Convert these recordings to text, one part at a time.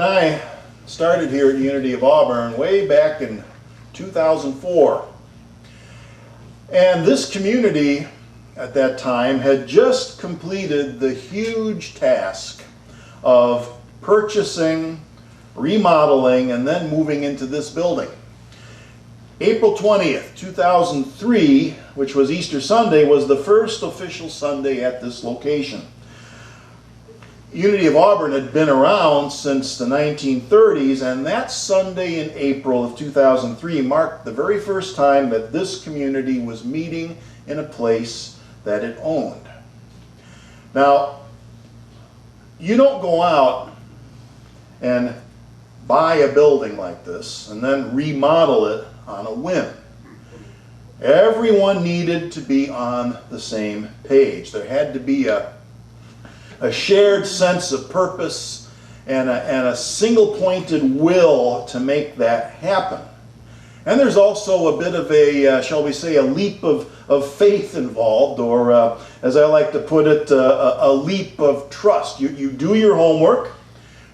I started here at Unity of Auburn way back in 2004. And this community at that time had just completed the huge task of purchasing, remodeling, and then moving into this building. April 20th, 2003, which was Easter Sunday, was the first official Sunday at this location. Unity of Auburn had been around since the 1930s, and that Sunday in April of 2003 marked the very first time that this community was meeting in a place that it owned. Now, you don't go out and buy a building like this and then remodel it on a whim. Everyone needed to be on the same page. There had to be a shared sense of purpose and a single-pointed will to make that happen. And there's also a bit of a, shall we say, a leap of faith involved, or as I like to put it, a leap of trust. You do your homework,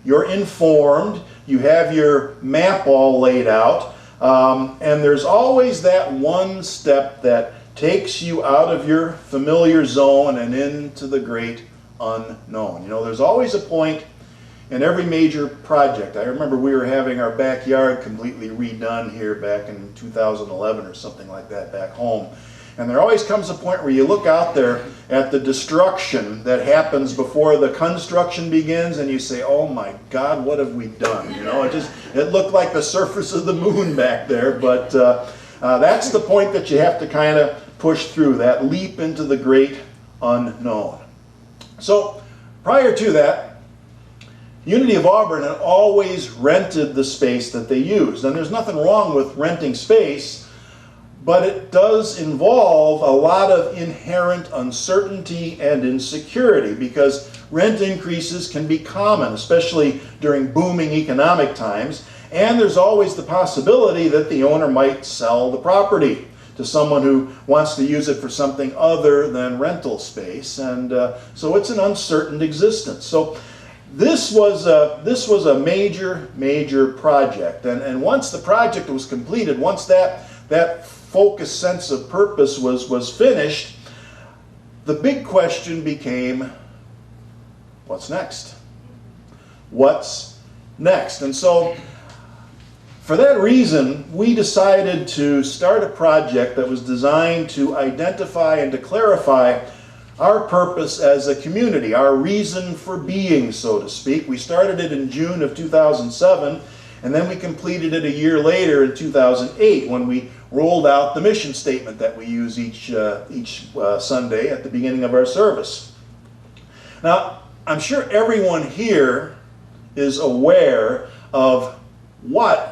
you're informed, you have your map all laid out, and there's always that one step that takes you out of your familiar zone and into the great unknown. You know, there's always a point in every major project. I remember we were having our backyard completely redone here back in 2011 or something like that back home. And there always comes a point where you look out there at the destruction that happens before the construction begins, and you say, oh my God, what have we done? You know, it looked like the surface of the moon back there, but that's the point that you have to kind of push through, that leap into the great unknown. So prior to that, Unity of Auburn had always rented the space that they used. And there's nothing wrong with renting space, but it does involve a lot of inherent uncertainty and insecurity, because rent increases can be common, especially during booming economic times. And there's always the possibility that the owner might sell the property to someone who wants to use it for something other than rental space, and so it's an uncertain existence. So this was a major project, and once the project was completed, once that focused sense of purpose was finished, the big question became, what's next? What's next? And so, for that reason, we decided to start a project that was designed to identify and to clarify our purpose as a community, our reason for being, so to speak. We started it in June of 2007, and then we completed it a year later in 2008 when we rolled out the mission statement that we use each Sunday at the beginning of our service. Now, I'm sure everyone here is aware of what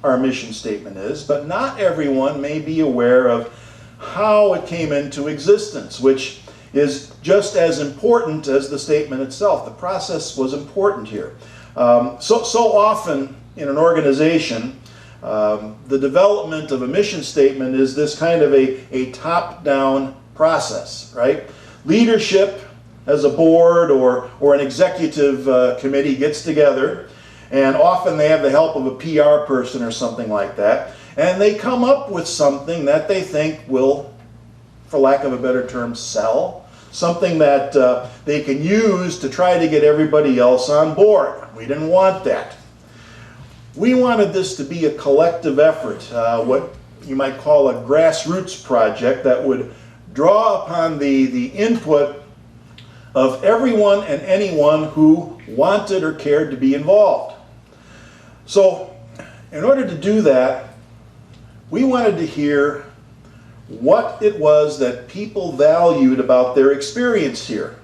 our mission statement is, but not everyone may be aware of how it came into existence, which is just as important as the statement itself. The process was important here. So often in an organization, the development of a mission statement is this kind of a top-down process, right? Leadership as a board or an executive committee gets together, and often they have the help of a PR person or something like that, and they come up with something that they think will, for lack of a better term, sell. Something that they can use to try to get everybody else on board. We didn't want that. We wanted this to be a collective effort, what you might call a grassroots project that would draw upon the input of everyone and anyone who wanted or cared to be involved. So, in order to do that, we wanted to hear what it was that people valued about their experience here,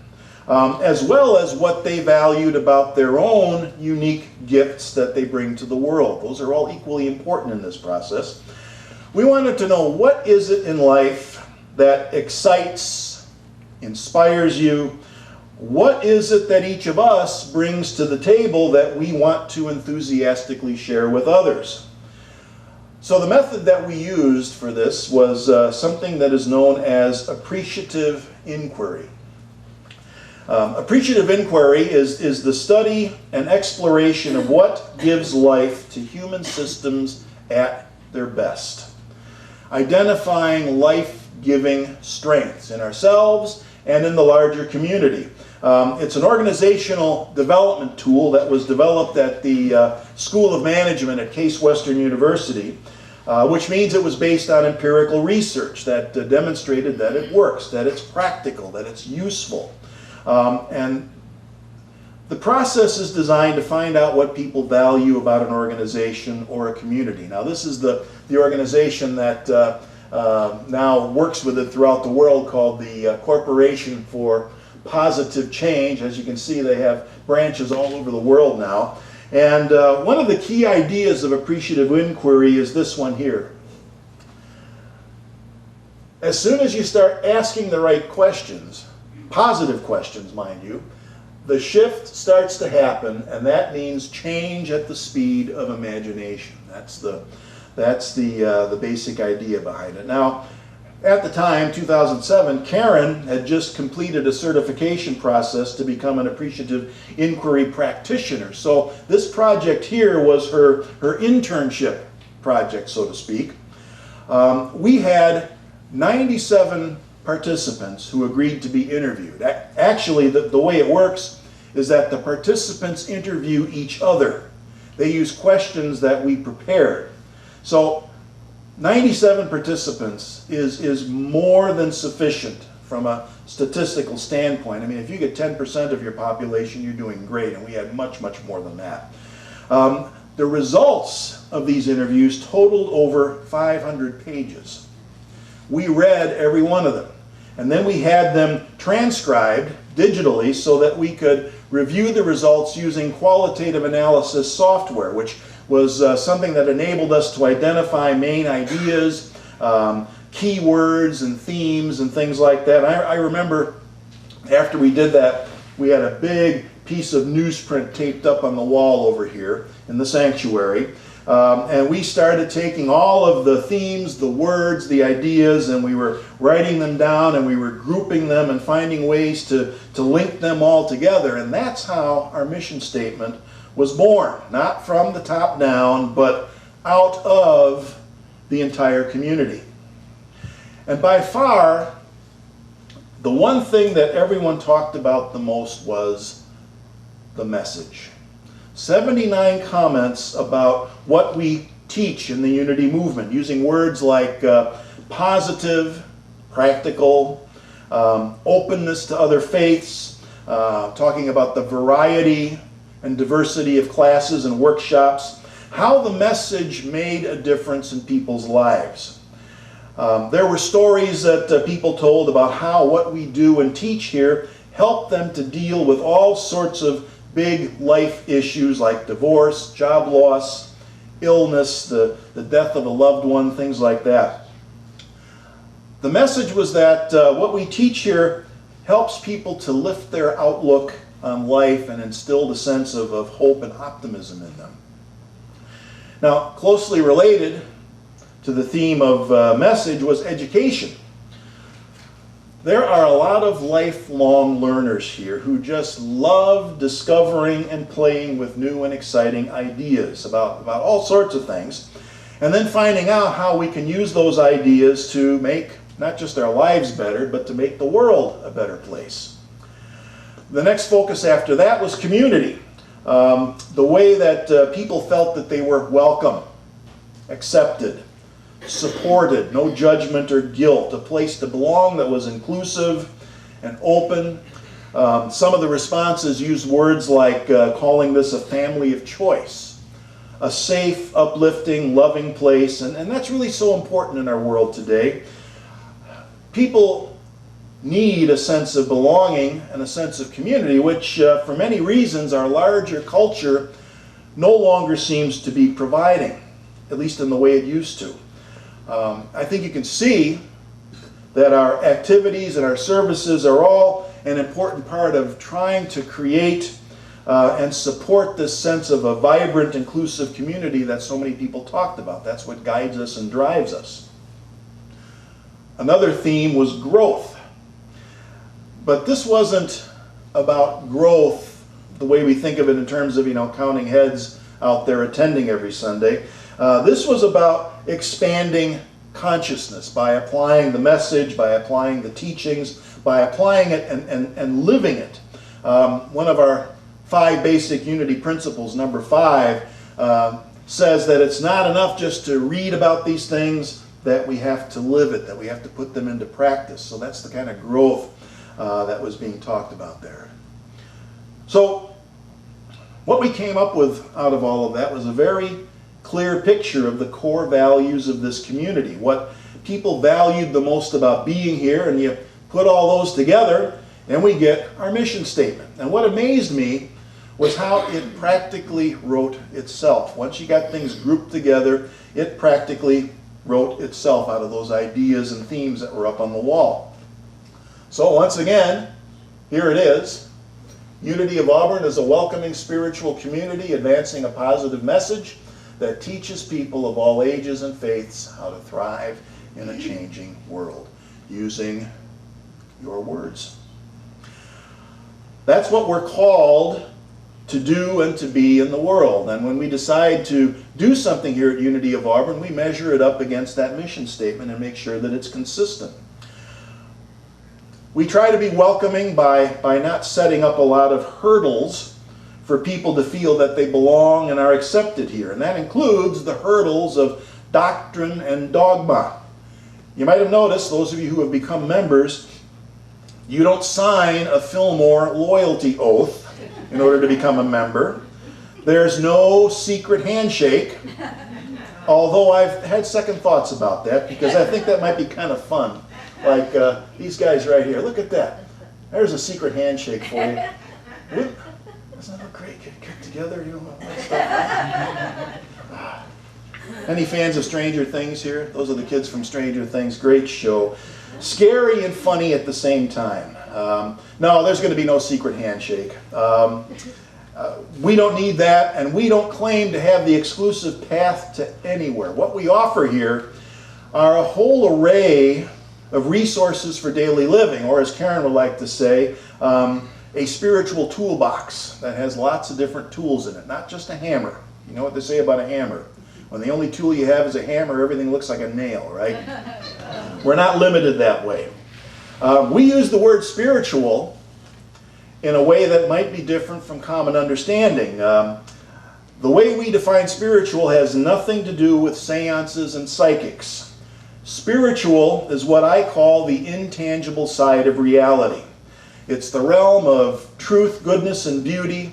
as well as what they valued about their own unique gifts that they bring to the world. Those are all equally important in this process. We wanted to know, what is it in life that excites, inspires you? What is it that each of us brings to the table that we want to enthusiastically share with others? So the method that we used for this was something that is known as appreciative inquiry. Appreciative inquiry is the study and exploration of what gives life to human systems at their best. Identifying life-giving strengths in ourselves and in the larger community. It's an organizational development tool that was developed at the School of Management at Case Western University, which means it was based on empirical research that demonstrated that it works, that it's practical, that it's useful. And the process is designed to find out what people value about an organization or a community. Now, this is the organization that now works with it throughout the world, called the Corporation for Positive Change. As you can see, they have branches all over the world now. And one of the key ideas of appreciative inquiry is this one here. As soon as you start asking the right questions, positive questions, mind you, the shift starts to happen, and that means change at the speed of imagination. That's the basic idea behind it. Now, at the time, 2007, Karen had just completed a certification process to become an appreciative inquiry practitioner. So this project here was her internship project, so to speak. We had 97 participants who agreed to be interviewed. Actually, the way it works is that the participants interview each other. They use questions that we prepared. So 97 participants is more than sufficient from a statistical standpoint. I mean, if you get 10% of your population, you're doing great, and we had much, much more than that. The results of these interviews totaled over 500 pages. We read every one of them, and then we had them transcribed digitally so that we could review the results using qualitative analysis software, which was something that enabled us to identify main ideas, keywords and themes and things like that. I remember after we did that, we had a big piece of newsprint taped up on the wall over here in the sanctuary. And we started taking all of the themes, the words, the ideas, and we were writing them down, and we were grouping them and finding ways to link them all together. And that's how our mission statement was born. Not from the top down, but out of the entire community. And by far, the one thing that everyone talked about the most was the message. 79 comments about what we teach in the Unity movement, using words like positive, practical, openness to other faiths, talking about the variety and diversity of classes and workshops, how the message made a difference in people's lives. There were stories that people told about how what we do and teach here helped them to deal with all sorts of big life issues like divorce, job loss, illness, the death of a loved one, things like that. The message was that what we teach here helps people to lift their outlook on life and instill the sense of hope and optimism in them. Now, closely related to the theme of message was education. There are a lot of lifelong learners here who just love discovering and playing with new and exciting ideas about all sorts of things, and then finding out how we can use those ideas to make not just our lives better, but to make the world a better place. The next focus after that was community. The way that people felt that they were welcome, accepted, supported, no judgment or guilt, a place to belong that was inclusive and open. Some of the responses used words like calling this a family of choice, a safe, uplifting, loving place, and that's really so important in our world today. People need a sense of belonging and a sense of community, which for many reasons our larger culture no longer seems to be providing, at least in the way it used to. I think you can see that our activities and our services are all an important part of trying to create and support this sense of a vibrant, inclusive community that so many people talked about. That's what guides us and drives us. Another theme was growth. But this wasn't about growth the way we think of it in terms of, counting heads out there attending every Sunday. This was about expanding consciousness by applying the message, by applying the teachings, by applying it and living it. One of our 5 basic unity principles, number 5, says that it's not enough just to read about these things, that we have to live it, that we have to put them into practice. So that's the kind of growth that was being talked about there. So what we came up with out of all of that was a very clear picture of the core values of this community, what people valued the most about being here, and you put all those together and we get our mission statement. And what amazed me was how it practically wrote itself. Once you got things grouped together, it practically wrote itself out of those ideas and themes that were up on the wall. So once again, here it is. Unity of Auburn is a welcoming spiritual community advancing a positive message that teaches people of all ages and faiths how to thrive in a changing world, using your words. That's what we're called to do and to be in the world. And when we decide to do something here at Unity of Auburn, we measure it up against that mission statement and make sure that it's consistent. We try to be welcoming by not setting up a lot of hurdles for people to feel that they belong and are accepted here. And that includes the hurdles of doctrine and dogma. You might have noticed, those of you who have become members, you don't sign a Fillmore loyalty oath in order to become a member. There's no secret handshake, although I've had second thoughts about that because I think that might be kind of fun. Like these guys right here, look at that. There's a secret handshake for you. Doesn't that look great? Get together, that stuff. Any fans of Stranger Things here? Those are the kids from Stranger Things. Great show. Scary and funny at the same time. No, there's going to be no secret handshake. We don't need that, and we don't claim to have the exclusive path to anywhere. What we offer here are a whole array of resources for daily living, or as Karen would like to say, a spiritual toolbox that has lots of different tools in it, not just a hammer. You know what they say about a hammer? When the only tool you have is a hammer, everything looks like a nail, right? We're not limited that way. We use the word spiritual in a way that might be different from common understanding. The way we define spiritual has nothing to do with seances and psychics. Spiritual is what I call the intangible side of reality. It's the realm of truth, goodness, and beauty,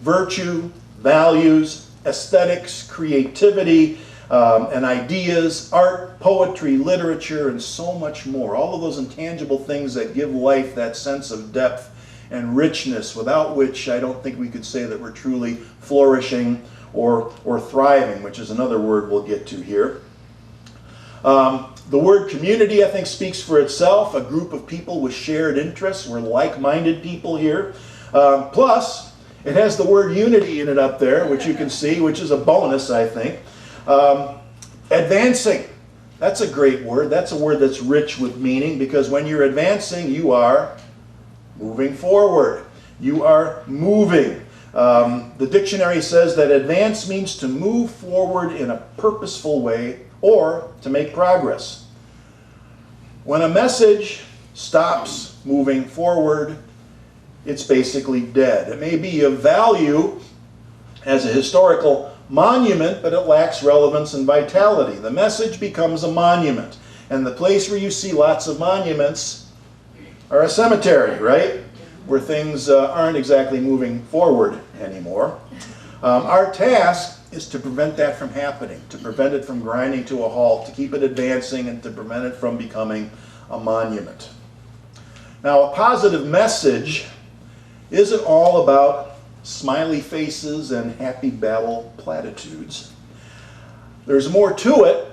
virtue, values, aesthetics, creativity, and ideas, art, poetry, literature, and so much more. All of those intangible things that give life that sense of depth and richness, without which I don't think we could say that we're truly flourishing or thriving, which is another word we'll get to here. The word community, I think, speaks for itself. A group of people with shared interests. We're like-minded people here. Plus, it has the word unity in it up there, which you can see, which is a bonus, I think. Advancing. That's a great word. That's a word that's rich with meaning, because when you're advancing, you are moving forward. You are moving. The dictionary says that advance means to move forward in a purposeful way or to make progress. When a message stops moving forward, it's basically dead. It may be of value as a historical monument, but it lacks relevance and vitality. The message becomes a monument. And the place where you see lots of monuments are a cemetery, right? Where things aren't exactly moving forward anymore. Our task is to prevent that from happening, to prevent it from grinding to a halt, to keep it advancing, and to prevent it from becoming a monument. Now, a positive message isn't all about smiley faces and happy babble platitudes. There's more to it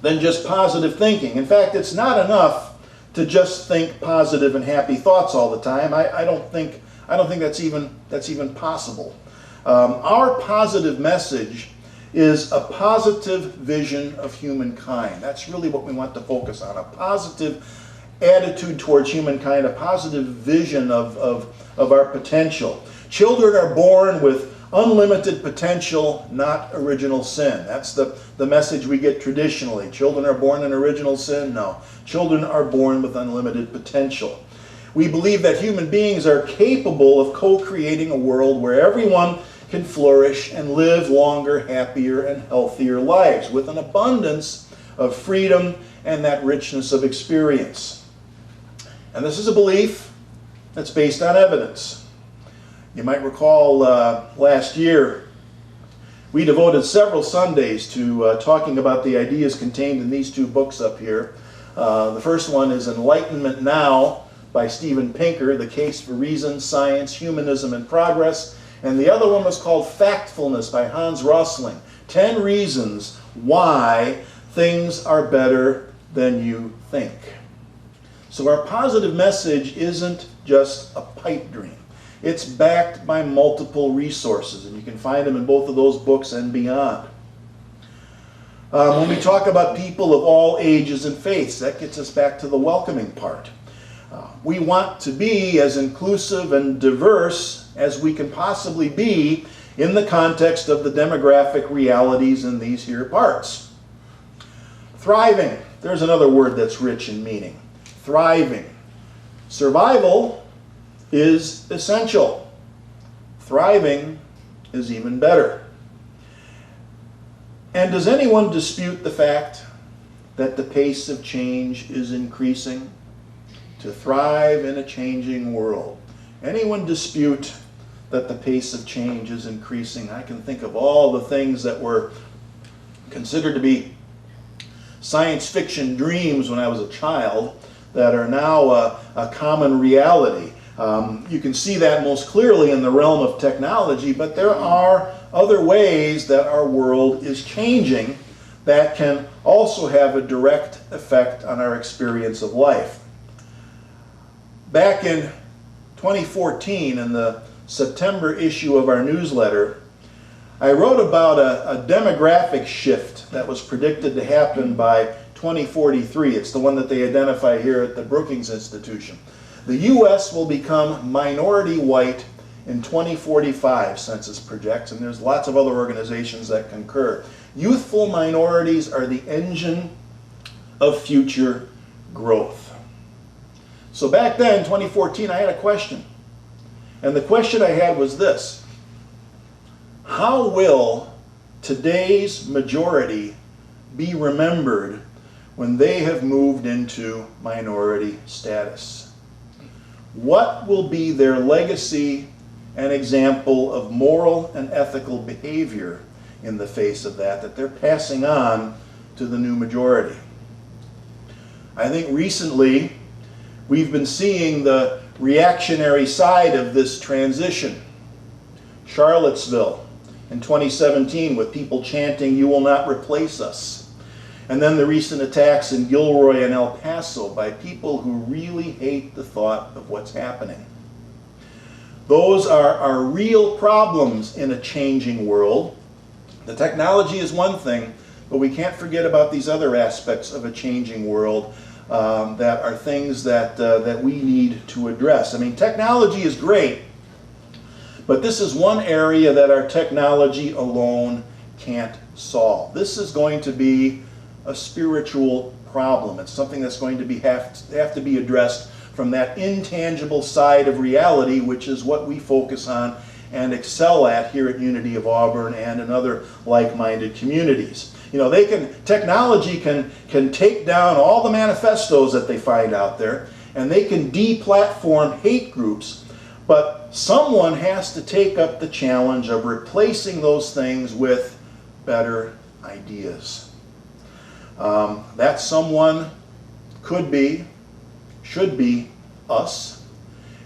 than just positive thinking. In fact, it's not enough to just think positive and happy thoughts all the time. I don't think that's even possible. Our positive message is a positive vision of humankind. That's really what we want to focus on, a positive attitude towards humankind, a positive vision of our potential. Children are born with unlimited potential, not original sin. That's the message we get traditionally. Children are born in original sin? No. Children are born with unlimited potential. We believe that human beings are capable of co-creating a world where everyone can flourish and live longer, happier, and healthier lives with an abundance of freedom and that richness of experience. And this is a belief that's based on evidence. You might recall last year we devoted several Sundays to talking about the ideas contained in these two books up here. The first one is Enlightenment Now by Steven Pinker, The Case for Reason, Science, Humanism, and Progress. And the other one was called Factfulness by Hans Rosling, 10 Reasons Why Things Are Better Than You Think. So our positive message isn't just a pipe dream. It's backed by multiple resources, and you can find them in both of those books and beyond. When we talk about people of all ages and faiths, that gets us back to the welcoming part. We want to be as inclusive and diverse as we can possibly be in the context of the demographic realities in these here parts. Thriving. There's another word that's rich in meaning. Thriving. Survival is essential. Thriving is even better. And does anyone dispute the fact that the pace of change is increasing? To thrive in a changing world. Anyone dispute that the pace of change is increasing? I can think of all the things that were considered to be science fiction dreams when I was a child that are now a common reality. You can see that most clearly in the realm of technology, but there are other ways that our world is changing that can also have a direct effect on our experience of life. Back in 2014, in the September issue of our newsletter, I wrote about a demographic shift that was predicted to happen by 2043. It's the one that they identify here at the Brookings Institution. The U.S. will become minority white in 2045, census projects, and there's lots of other organizations that concur. Youthful minorities are the engine of future growth. So back then, 2014, I had a question. And the question I had was this: how will today's majority be remembered when they have moved into minority status? What will be their legacy and example of moral and ethical behavior in the face of that they're passing on to the new majority? I think recently we've been seeing the reactionary side of this transition. Charlottesville in 2017 with people chanting, "You will not replace us." And then the recent attacks in Gilroy and El Paso by people who really hate the thought of what's happening. Those are real problems in a changing world. The technology is one thing, but we can't forget about these other aspects of a changing world that are things that we need to address. I mean, technology is great, but this is one area that our technology alone can't solve. This is going to be a spiritual problem. It's something that's going to have to be addressed from that intangible side of reality, which is what we focus on and excel at here at Unity of Auburn and in other like-minded communities. You know, technology can take down all the manifestos that they find out there, and they can deplatform hate groups, but someone has to take up the challenge of replacing those things with better ideas. That someone could be, should be us.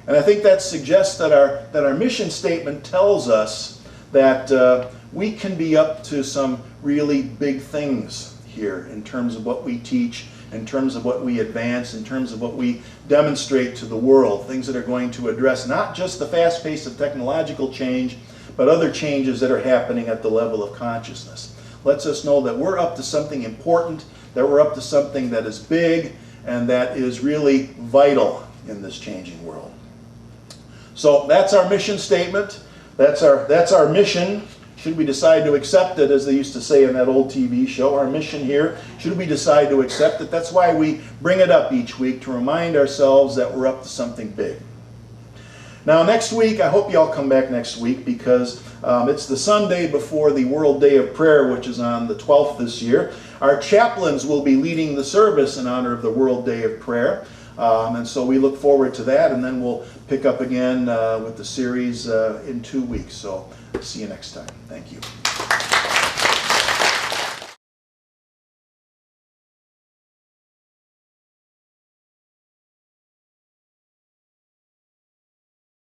And I think that suggests that our mission statement tells us that we can be up to some really big things here in terms of what we teach, in terms of what we advance, in terms of what we demonstrate to the world, things that are going to address not just the fast pace of technological change, but other changes that are happening at the level of consciousness. Lets us know that we're up to something important, that we're up to something that is big, and that is really vital in this changing world. So that's our mission statement. That's our mission. Should we decide to accept it, as they used to say in that old TV show, our mission here, should we decide to accept it, that's why we bring it up each week, to remind ourselves that we're up to something big. Now next week, I hope you all come back next week, because it's the Sunday before the World Day of Prayer, which is on the 12th this year. Our chaplains will be leading the service in honor of the World Day of Prayer. And so we look forward to that, and then we'll pick up again with the series in 2 weeks. So see you next time. Thank you.